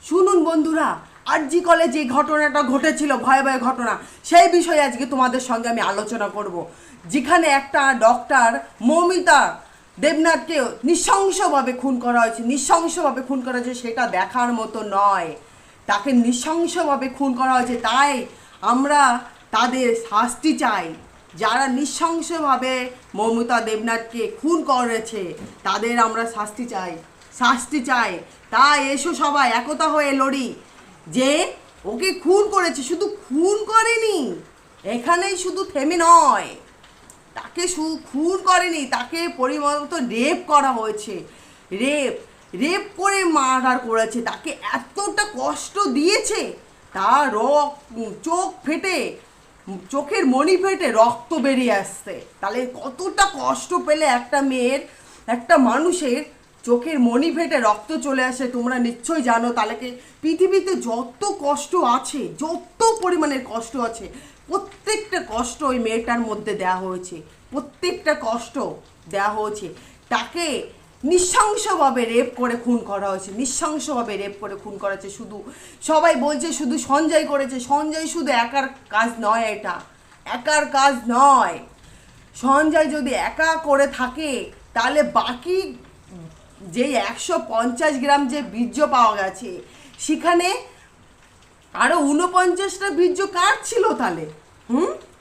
শুনুন বন্ধুরা, আরজি কলে যে ঘটনাটা ঘটেছিল, ভয়াবহ ঘটনা, সেই বিষয়ে আজকে তোমাদের সঙ্গে আমি আলোচনা করব। যেখানে একটা ডক্টর মৌমিতা দেবনাথকে নৃশংসভাবে খুন করা হয়েছে, নৃশংসভাবে খুন করা হয়েছে, সেটা দেখার মতো নয়। তাকে নৃশংসভাবে খুন করা হয়েছে, তাই আমরা তাদের শাস্তি চাই। যারা নৃশংসভাবে মৌমিতা দেবনাথকে খুন করেছে তাদের আমরা শাস্তি চাই, শাস্তি চাই। তাই এসো সবাই একতা হয়ে লড়ি। যে ওকে খুন করেছে, শুধু খুন করেনি, এখানেই শুধু থেমে নয়, তাকে খুন করেনি, তাকে পরিমাণমত রেপ করা হয়েছে। রেপ রেপ করে মার্ডার করেছে, তাকে এতটা কষ্ট দিয়েছে, তার চোখ ফেটে, চোখের মণি ফেটে রক্ত বেরিয়ে আসছে। তাহলে কতটা কষ্ট পেলে একটা মেয়ের, একটা মানুষের চোখের মণি ফেটে রক্ত চলে আসে তোমরা নিশ্চয়ই জানো। তাহলে কি পৃথিবীতে যত কষ্ট আছে, যত পরিমাণের কষ্ট আছে, প্রত্যেকটা কষ্ট ওই মেয়েটার মধ্যে দেওয়া হয়েছে, প্রত্যেকটা কষ্ট দেওয়া হয়েছে। তাকে নৃশংসভাবে রেপ করে খুন করা হয়েছে, নৃশংসভাবে রেপ করে খুন করা হয়েছে। শুধু সবাই বলছে শুধু সঞ্জয় করেছে, সঞ্জয় শুধু একার কাজ নয়, এটা একার কাজ নয়। সঞ্জয় যদি একা করে থাকে তাহলে বাকি যে 150 গ্রাম যে বীর্য পাওয়া গেছে, সেখানে আরো 49টা বীর্য কার ছিল তাহলে?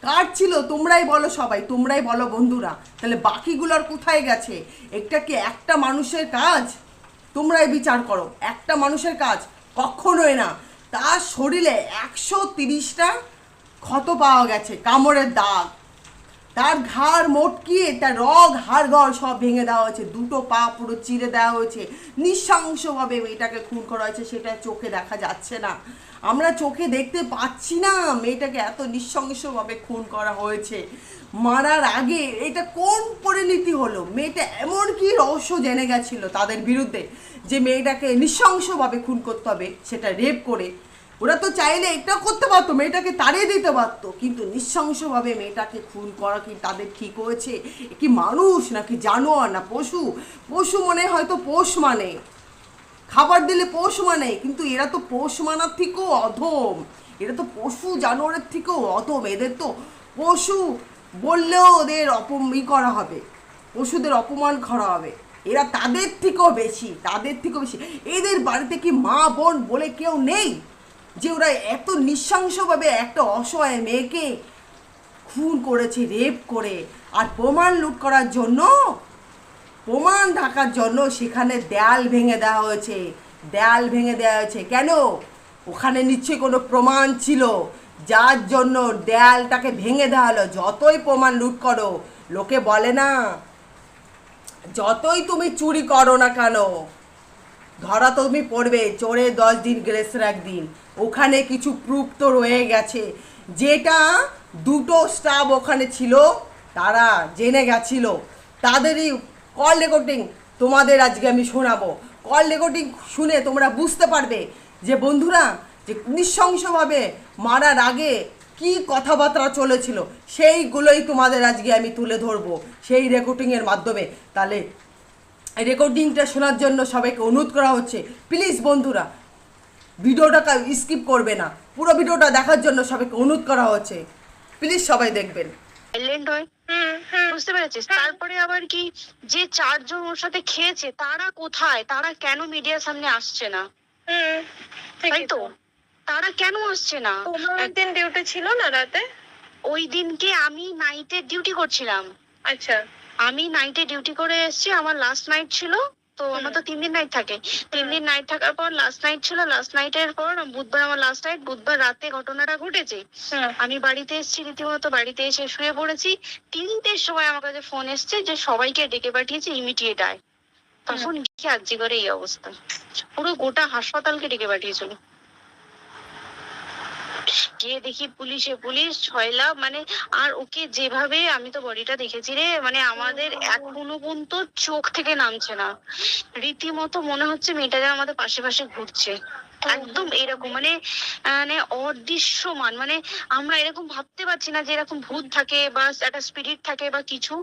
কার ছিল? তোমরাই বলো, সবাই তোমরাই বলো বন্ধুরা। তাহলে বাকিগুলোর কোথায় গেছে? এটা কি একটা মানুষের কাজ? তোমরাই বিচার করো, একটা মানুষের কাজ কখনোই না। তার শরীরে 130টা ক্ষত পাওয়া গেছে, কামড়ের দাগ, তার ঘাড় মটকিয়ে তার রগ হাড় ঘর সব ভেঙে দেওয়া হয়েছে, দুটো পা পুরো চিরে দেওয়া হয়েছে, নৃশংসভাবে মেয়েটাকে খুন করা হয়েছে। সেটা চোখে দেখা যাচ্ছে না, আমরা চোখে দেখতে পাচ্ছি না মেয়েটাকে এত নৃশংসভাবে খুন করা হয়েছে। মারার আগে এটা কোন পরিণতি হলো? মেয়েটা এমন কি রহস্য জেনে গেছিল তাদের বিরুদ্ধে যে মেয়েটাকে নৃশংসভাবে খুন করতে হবে, সেটা রেপ করে। ওরা তো চাইলে এটা করতে পারতো, মেয়েটাকে তাড়িয়ে দিতে পারতো, কিন্তু নৃশংসভাবে মেয়েটাকে খুন করা কি তাদের ঠিক হয়েছে? কি মানুষ নাকি জানোয়ার না পশু? পশু মনে হয়তো পোষ মানে, খাবার দিলে পোষ মানে, কিন্তু এরা তো পোষ মানার থেকেও অধম, এরা তো পশু জানোয়ারের থেকেও অধম। এদের তো পশু বললেও ওদের করা হবে, পশুদের অপমান করা হবে। এরা তাদের থেকেও বেশি, তাদের থেকেও বেশি। এদের বাড়িতে কি মা বোন বলে কেউ নেই যে ওরা এত নৃশংসভাবে একটা অসহায় মেয়েকে খুন করেছে রেপ করে? আর প্রমাণ লুট করার জন্য, প্রমাণ ঢাকার জন্য সেখানে দেয়াল ভেঙে দেওয়া হয়েছে, দেয়াল ভেঙে দেওয়া হয়েছে। কেন? ওখানে নিশ্চয়ই কোনো প্রমাণ ছিল যার জন্য দেয়ালটাকে ভেঙে দেওয়া হলো। যতই প্রমাণ লুট করো, লোকে বলে না, যতই তুমি চুরি করো না কেন, ধরা তো তুমি পড়বে, চোরে 10 দিন গ্রেসের 1 দিন। ওখানে কিছু প্রুফ তো রয়ে গেছে, যেটা দুটো স্টাফ ওখানে ছিল তারা জেনে গেছিল, তাদেরই কল রেকর্ডিং তোমাদের আজকে আমি শোনাবো। কল রেকর্ডিং শুনে তোমরা বুঝতে পারবে যে বন্ধুরা, যে নৃশংসভাবে মারার আগে কি কথাবার্তা চলেছিল, সেইগুলোই তোমাদের আজকে আমি তুলে ধরবো সেই রেকর্ডিংয়ের মাধ্যমে। তাহলে রেকর্ডিংটা শোনার জন্য সবাইকে অনুরোধ করা হচ্ছে, প্লিজ বন্ধুরা ভিডিওটাকে স্কিপ করবে না, পুরো ভিডিওটা দেখার জন্য সবাইকে অনুরোধ করা হচ্ছে, প্লিজ সবাই দেখবেন। সাইলেন্ট হয়, বুঝতে পেরেছিস? তারপরে আবার কি, যে 4 জন ওর সাথে খেয়েছে তারা কোথায়? তারা কেন মিডিয়ার সামনে আসছে না? তাই তো, তারা কেন আসছে না? তোমার দিন ডিউটি ছিল না রাতে? ওই দিনকে আমি নাইটে ডিউটি করছিলাম। আচ্ছা, আমি নাইটে ডিউটি করে এসেছি, আমার লাস্ট নাইট ছিল। তো আমার তো 3 দিন নাইট থাকে, 3 দিন নাইট থাকার পর লাস্ট নাইট ছিল। লাস্ট নাইটের পর বুধবার আমার লাস্ট নাইট, বুধবার রাতে ঘটনাটা ঘটেছে। আমি বাড়িতে এসেছি, রীতিমতো বাড়িতে এসে শুয়ে পড়েছি। 3টের সময় আমার কাছে ফোন এসছে যে সবাইকে ডেকে পাঠিয়েছে, ইমিডিয়েট আয়। তখন গিয়ে আর্জি করে এই অবস্থা, পুরো গোটা হাসপাতালকে ডেকে পাঠিয়েছিল। গিয়ে দেখি পুলিশ ছয়লা, মানে আর ওকে যেভাবে, আমি তো বডিটা দেখেছি রে, মানে আমাদের এখনো পর্যন্ত চোখ থেকে নামছে না। রীতিমতো মনে হচ্ছে মেয়েটা যেন আমাদের পাশে পাশে ঘুরছে, একদম এরকম মানে মানে অদৃশ্যমান, মানে আমরা এরকম ভাবতে পারছি না যে এরকম ভূত থাকে বা একটা স্পিরিট থাকে বা কিছু।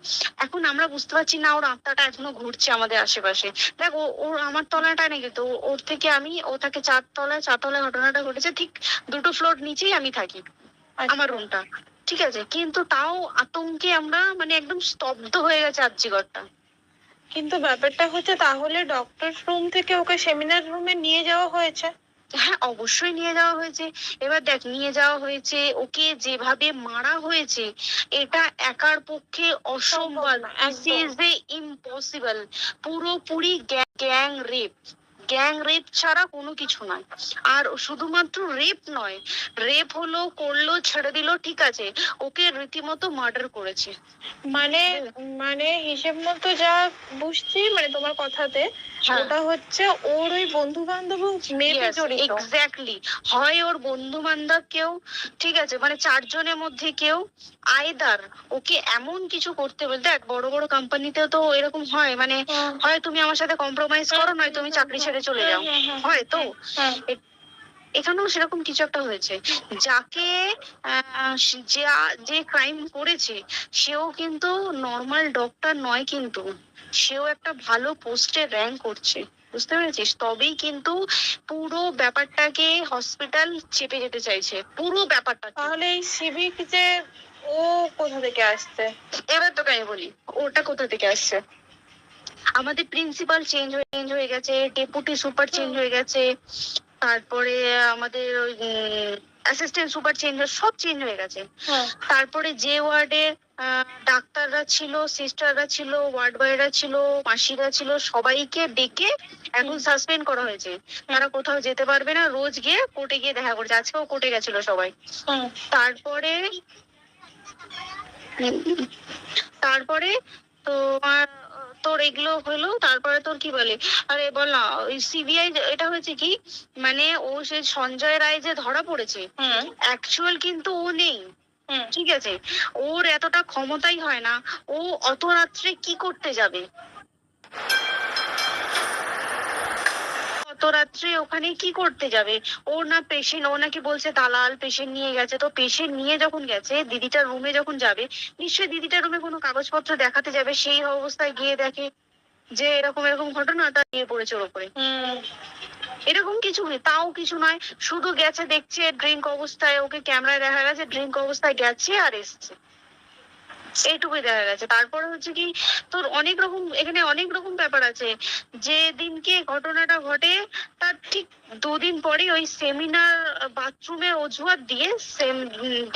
এখন আমরা বুঝতে পারছি না ওর আত্মাটা এখনো ঘুরছে আমাদের আশেপাশে। দেখ ওর আমার তলাটা নাকি তো ওর থেকে ও থাকে চারতলায় ঘটনাটা ঘটেছে, ঠিক 2টো ফ্লোর নিচেই আমি থাকি, আমার রুমটা। ঠিক আছে, কিন্তু তাও আতঙ্কে আমরা মানে একদম স্তব্ধ হয়ে গেছে আর্যিকরটা। কিন্তু ব্যাপারটা হচ্ছে তাহলে ডক্টর রুম থেকে ওকে সেমিনার রুমে নিয়ে যাওয়া হয়েছে? হ্যাঁ, অবশ্যই নিয়ে যাওয়া হয়েছে। এবার দেখ, নিয়ে যাওয়া হয়েছে, ওকে যেভাবে মারা হয়েছে এটা একার পক্ষে অসম্ভব, না, দিস ইজ এ ইম্পসিবল। পুরোপুরি গ্যাং রেপ ছাড়া কোনো কিছু নয়। আর শুধুমাত্র রেপ নয়, রেপ হলো, করলো, ছেড়ে দিল, ঠিক আছে, ওকে রীতিমতো মার্ডার করেছে। মানে মানে হিসেব মতো যা বুঝছি মানে তোমার কথাতে, হ্যাঁ। ওটা হচ্ছে ওর ওই বন্ধু বান্ধব মেয়েতে জড়িত। এক্স্যাক্টলি, হয় ওর বন্ধু বান্ধব কেউ, ঠিক আছে, মানে 4জনের মধ্যে কেউ, আইদার ওকে এমন কিছু করতে বলতে। দেখ, বড় বড় কোম্পানিতেও তো এরকম হয়, মানে হয় তুমি আমার সাথে কম্প্রোমাইজ করো, নয় তুমি চাকরি ছেড়ে চলে যাও, হয় তো। এখানেও সেরকম কিছু একটা হয়েছে। যাকে যে ক্রাইম করেছে সেও কিন্তু নর্মাল ডক্টর নয়, কিন্তু সেও একটা ভালো পোস্টে র্যাঙ্ক করছে, বুঝতে পেরেছিস? তবেই কিন্তু পুরো ব্যাপারটাকে হসপিটাল চেপে যেতে চাইছে, পুরো ব্যাপারটা। তাহলে এই সিভিক যে ও কোথা থেকে আসছে? এবার তোকে আমি বলি ওটা কোথা থেকে আসছে। আমাদের প্রিন্সিপাল চেঞ্জ হয়ে গেছে, ডেপুটি সুপার চেঞ্জ হয়ে গেছে, তারপরে আমাদের ওই অ্যাসিস্ট্যান্ট সুপার সব চেঞ্জ হয়ে গেছে। তারপরে যে ওয়ার্ডে ডাক্তাররা ছিল, সিস্টাররা ছিল, ওয়ার্ড বয়রা ছিল, মাসিরা ছিল, সবাইকে ডেকে এখন সাসপেন্ড করা হয়েছে। তারা কোথাও যেতে পারবে না, রোজ গিয়ে কোর্টে গিয়ে দেখা করছে। আজকেও কোর্টে গেছিল সবাই। তারপরে তারপরে তো তোর এগুলো হলো, তারপরে তোর কি বলে, আরে বল না, ওই সিবিআই এটা হয়েছে কি, মানে ও সে সঞ্জয় রায় যে ধরা পড়েছে, অ্যাকচুয়াল কিন্তু ও নেই, ঠিক আছে, ওর এতটা ক্ষমতাই হয় না, ও অত রাত্রে কি করতে যাবে, অত রাত্রে ওখানে কি করতে যাবে? ওর না পেশেন্ট, ও নাকি বলছে দালাল পেশেন্ট নিয়ে গেছে, তো পেশেন্ট নিয়ে যখন গেছে দিদিটার রুমে যখন যাবে, নিশ্চয়ই দিদিটার রুমে কোনো কাগজপত্র দেখাতে যাবে, সেই অবস্থায় গিয়ে দেখে যে এরকম এরকম ঘটনা, তা নিয়ে পড়েছে ওর উপরে। এরকম কিছু নেই, তাও কিছু নয়, শুধু গেছে, দেখছে ড্রিঙ্ক অবস্থায়, ওকে ক্যামেরায় দেখা গেছে ড্রিঙ্ক অবস্থায় গেছে আর এসছে, এইটুকুই দেখা গেছে। তারপরে হচ্ছে কি, তোর এখানে অনেক রকম ব্যাপার আছে। যে দিনকে ঘটনাটা ঘটে তার ঠিক 2 দিন পরে ওই সেমিনার বাথরুমের অজুহাত দিয়ে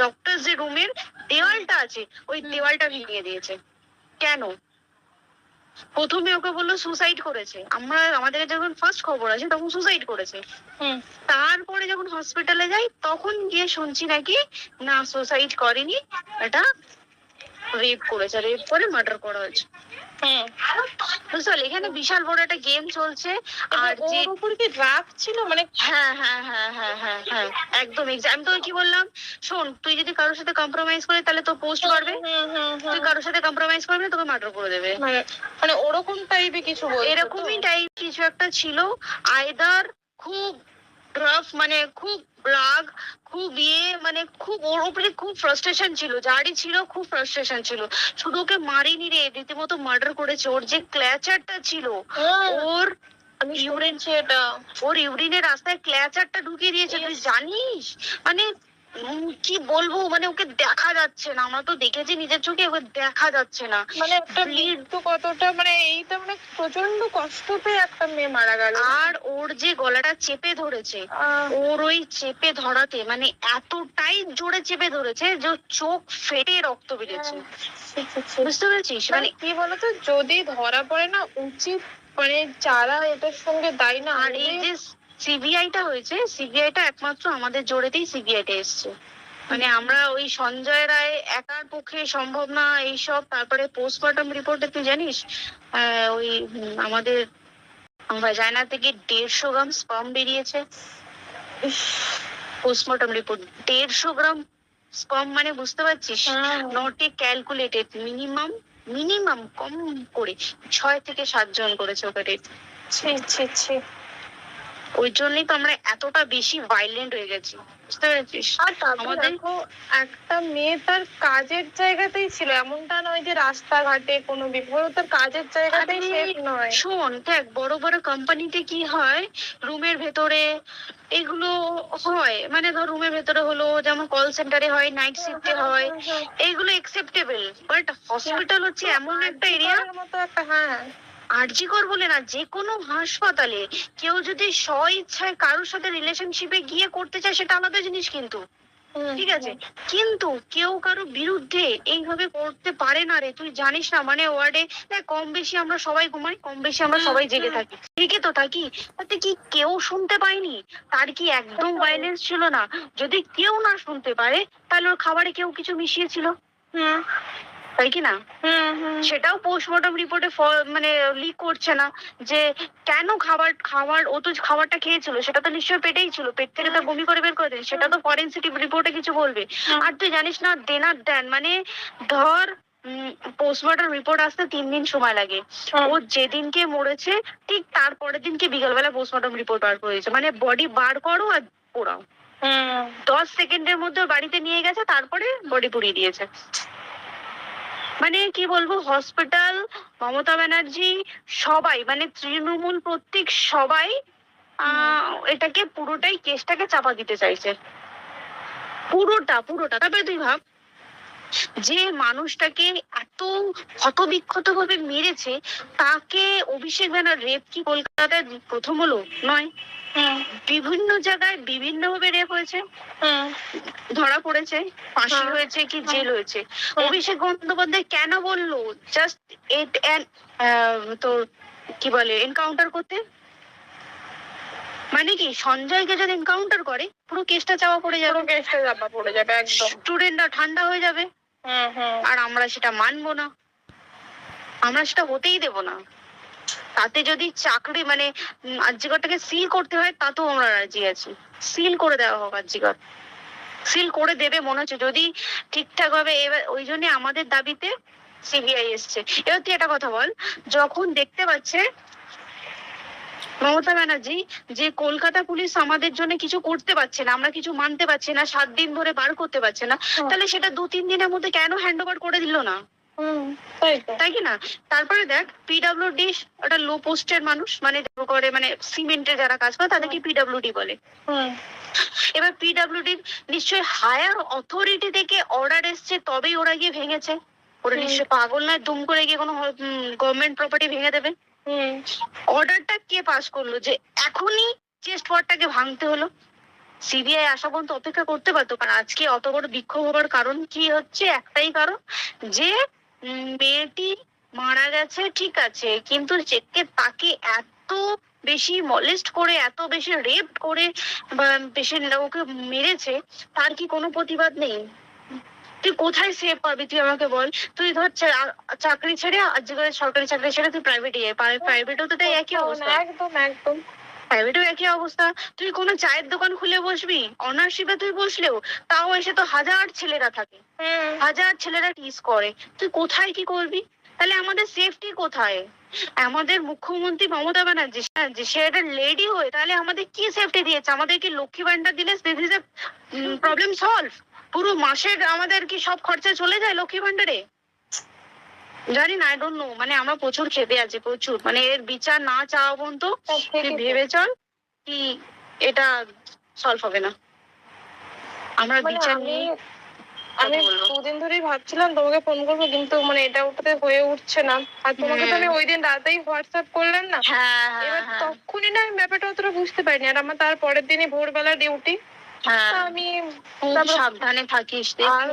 ডক্টর যে রুমের দেওয়ালটা আছে ওই দেওয়ালটা ভেঙে দিয়েছে। কেন? প্রথমে ওকে বললো সুসাইড করেছে, আমাদের যখন ফার্স্ট খবর আছে তখন সুসাইড করেছে। তারপরে যখন হসপিটালে যাই তখন গিয়ে শুনছি নাকি না, সুসাইড করেনি, এটা রেপ করেছে, রেপ করে মার্ডার করা হয়েছে। বুঝতে পারলি, এখানে বিশাল বড় একটা গেম চলছে। আর যে ওর উপর কি রাগ ছিল মানে? হ্যাঁ হ্যাঁ হ্যাঁ হ্যাঁ হ্যাঁ হ্যাঁ একদম। আমি তোকে কি বললাম, শোন, তুই যদি কারোর সাথে কম্প্রোমাইজ করিস তাহলে তো পোস্ট করবে, তুই কারোর সাথে কম্প্রোমাইজ করবি না তোকে মার্ডার করে দেবে, মানে ওরকম টাইপে কিছু বলতো? এরকমই টাইপ কিছু একটা ছিল। আইদার খুব রাফ, মানে খুব রাগ, খুব মানে খুব ওর উপরে খুব ফ্রাস্ট্রেশন ছিল, যারই ছিল খুব ফ্রাস্ট্রেশন ছিল, শুধু ওকে মারিনি রে, রীতিমতো মার্ডার করেছে। ওর যে ক্ল্যাচারটা ছিল, ওর ওর ইউরিনের রাস্তায় ক্ল্যাচারটা ঢুকিয়ে দিয়েছে, তুই জানিস? মানে কি বলবো, মানে ওকে দেখা যাচ্ছে না, আমরা তো দেখেছি নিজের চোখে, ওকে দেখা যাচ্ছে না, মানে একটা মৃত্যু কতটা, মানে এইটা মানে প্রচন্ড কষ্ট পেয়ে একটা মেয়ে মারা গেল। আর ওর যে গলাটা চেপে ধরেছে, ওর ওই চেপে ধরাতে মানে এতটাই জোরে চেপে ধরেছে যে চোখ ফেটে রক্ত বেরিয়েছে, বুঝতে পেরেছিস? মানে কি বলতো, যদি ধরা পড়ে না, উচিত মানে যারা এটার সঙ্গে দায়ী না। আর এই যে সিবিআইটা হয়েছে, সিবিআইটা একমাত্র আমাদের জোরেতেই সিবিআইটা এসছে, মানে আমরা ওই সঞ্জয় রায় একার পক্ষে সম্ভব না এইসব। তারপরে পোস্টমর্টম রিপোর্টে তুই জানিস ওই আমাদের ভাজাইনা থেকে 150 গ্রাম স্পার্ম বেরিয়েছে। পোস্টমর্টম রিপোর্ট 150 গ্রাম স্পার্ম, মানে বুঝতে পারছিস? নট এ ক্যালকুলেটেড, মিনিমাম কম করে 6 থেকে 7 জন করেছে ওকে রেপ। ওই জন্যই তো আমরা এতটা বেশি ভাইলেন্ট হয়ে গেছি, বুঝতে পেরেছিস? আর তারপর আমাদের দেখো, একটা মেয়ে তার কাজের জায়গাতেই ছিল, এমনটা নয় যে রাস্তাঘাটে কোনো বিপদ, তার কাজের জায়গাতেই আরে সেফ নয়। শোন, দেখ বড় বড় কোম্পানিতে কি হয়, রুমের ভেতরে এগুলো হয়, মানে ধর রুমের ভেতরে হলো, যেমন কল সেন্টারে হয়, নাইট শিফটে হয়, এইগুলো একসেপ্টেবল। বাট হসপিটাল হচ্ছে এমন একটা এরিয়া, আরজিকরের মতো একটা, হ্যাঁ, আরজিকর বলে না, যে কোনো হাসপাতালে কেউ যদি স্ব ইচ্ছায় কারোর সাথে রিলেশনশিপে গিয়ে করতে চায় সেটা আলাদা জিনিস, কিন্তু ঠিক আছে, কিন্তু কেউ কারো বিরুদ্ধে এইভাবে করতে পারে না রে। তুই জানিস না, মানে ওয়ার্ডে দেখ, কম বেশি আমরা সবাই ঘুমাই, কম বেশি আমরা সবাই জেগে থাকি, ঠিকই তো থাকি, তাতে কি কেউ শুনতে পায়নি? তার কি একদম ভাইলেন্স ছিল না? যদি কেউ না শুনতে পারে, তাহলে ওর খাবারে কেউ কিছু মিশিয়েছিল, হুম তাই কি না? হুম হুম সেটাও পোস্টমর্টম রিপোর্টে মানে লিক করছে না, যে কেন খাবার ও তো খাবারটা খেয়েছিল, সেটা তো নিশ্চয়ই পেটেই ছিল, পেট থেকে তো বমি করে বের করে দিল, সেটা তো ফরেনসিক রিপোর্টে কিছু বলবে। আর তুই জানিস না, দেনার দেন, মানে ধর পোস্টমর্টম রিপোর্ট আসতে 3 দিন সময় লাগে। ও যেদিনকে মরেছে ঠিক তারপরের দিনকে বিকালবেলা পোস্টমর্টম রিপোর্ট বার করেছে, মানে বডি বার করো আর পোড়াও, 10 সেকেন্ডের মধ্যে ওর বাড়িতে নিয়ে গেছে, তারপরে বডি পুড়িয়ে দিয়েছে। মানে কি বলবো, হসপিটাল, মমতা ব্যানার্জি, সবাই, মানে তৃণমূল প্রত্যেক সবাই এটাকে পুরোটাই, কেসটাকে চাপা দিতে চাইছে, পুরোটা। তারপরে তুই ভাব, যে মানুষটাকে এত ক্ষতবিক্ষত ভাবে মেরেছে, তাকে অভিষেক ব্যানার রেপ কি কলকাতায় প্রথম হলো? নয়, বিভিন্ন জায়গায় বিভিন্ন ভাবে রেপ হয়েছে, ধরা পড়েছে, ফাঁসি হয়েছে কি জেল হয়েছে। অভিষেক বন্দ্যোপাধ্যায় কেন বললো জাস্ট তোর কি বলে এনকাউন্টার করতে? মানে কি, সঞ্জয়কে যদি এনকাউন্টার করে পুরো কেসটা চাপা পড়ে যাবে, একদম। স্টুডেন্টরা ঠান্ডা হয়ে যাবে, আর আমরা সেটা মানবো না, আমরা সেটা হতেই দেব না। তাতে যদি চাকরি, মানে আরজিকরটাকে সিল করতে হয়, তাতেও আমরা রাজি আছি, সিল করে দেওয়া হোক আরজিকর, সিল করে দেবে মনে হচ্ছে যদি ঠিকঠাক ভাবে। এবার ওই জন্য আমাদের দাবিতে সিবিআই এসছে। এবার তুই একটা কথা বল, যখন দেখতে পাচ্ছে মমতা ব্যানার্জি যে কলকাতা পুলিশ আমাদের জন্য কিছু করতে পারছে না, আমরা কিছু মানতে পারছি না, 7 দিন ধরে বার করতে পারছে না, তাহলে সেটা 2-3 দিনের মধ্যে কেন হ্যান্ড ওভার করে দিল না? তাই কি না? তারপরে দেখ, পিডব্লিউডি একটা লো পোস্টের মানুষ, মানে করে, মানে সিমেন্টের যারা কাজ করে তাদেরকে পিডব্লিউডি বলে। এবার পিডব্লিউডি নিশ্চয়ই হায়ার অথরিটি থেকে অর্ডার এসছে, তবেই ওরা গিয়ে ভেঙেছে। ওরা নিশ্চয়ই পাগল নয় দুম করে গিয়ে কোনো গভর্নমেন্ট প্রপার্টি ভেঙে দেবে। অর্ডারটা কে পাস করলো যে এখনই চেস্ট ওয়ার্ডটাকে ভাঙতে হলো? সিবিআই আসা পর্যন্ত অপেক্ষা করতে পারতো। কারণ আজকে অত বড় বিক্ষোভ হবার কারণ কি হচ্ছে? একটাই কারণ, যে মেয়েটি মারা গেছে, ঠিক আছে, কিন্তু তাকে এত বেশি মলেস্ট করে, এত বেশি রেপ করে বেশি ওকে মেরেছে, তার কি কোনো প্রতিবাদ নেই? তুই কোথায় সেভ পাবি তুই আমাকে বল? তুই ধর চাকরি ছেড়ে, আজকে সরকারি চাকরি ছেড়ে তুই প্রাইভেটে যাই, প্রাইভেটও তো তাই একই অবস্থা, একদম প্রাইভেটেও একই অবস্থা। তুই কোনো চায়ের দোকান খুলে বসবি, অনার্সশিপে তুই বসলেও তাও এসে তো হাজার ছেলেরা থাকে, হাজার ছেলেরা টিস করে, তুই কোথায় কি করবি? তাহলে আমাদের সেফটি কোথায়? আমাদের মুখ্যমন্ত্রী মমতা ব্যানার্জি, সে একটা লেডি হয়ে তাহলে আমাদের কি সেফটি দিয়েছে? আমাদের কি লক্ষ্মী ভান্ডার দিলে this is a problem solve? পুরো মাসের আমাদের কি সব খরচা চলে যায় লক্ষ্মী ভান্ডারে? জানি না, আই ডোন্ট নো, মানে আমরা প্রচুর খেপে আছি, প্রচুর, মানে এর বিচার না চাওয়া পর্যন্ত তুই ভেবে চল কি এটা সলভ হবে না। আমরা বিচার নিয়ে আমি 2 দিন ধরেই ভাবছিলাম তোমাকে ফোন করবো, কিন্তু মানে এটা ওটাতে হয়ে উঠছে না। আর তোমাকে তো আমি ওই দিন রাতেই হোয়াটসঅ্যাপ করলাম না, এবার তখনই না আমি ব্যাপারটা অতটা বুঝতে পারিনি। আর আমার তার পরের দিনই ভোরবেলা ডিউটি, আমি সাবধানে থাকিস। আর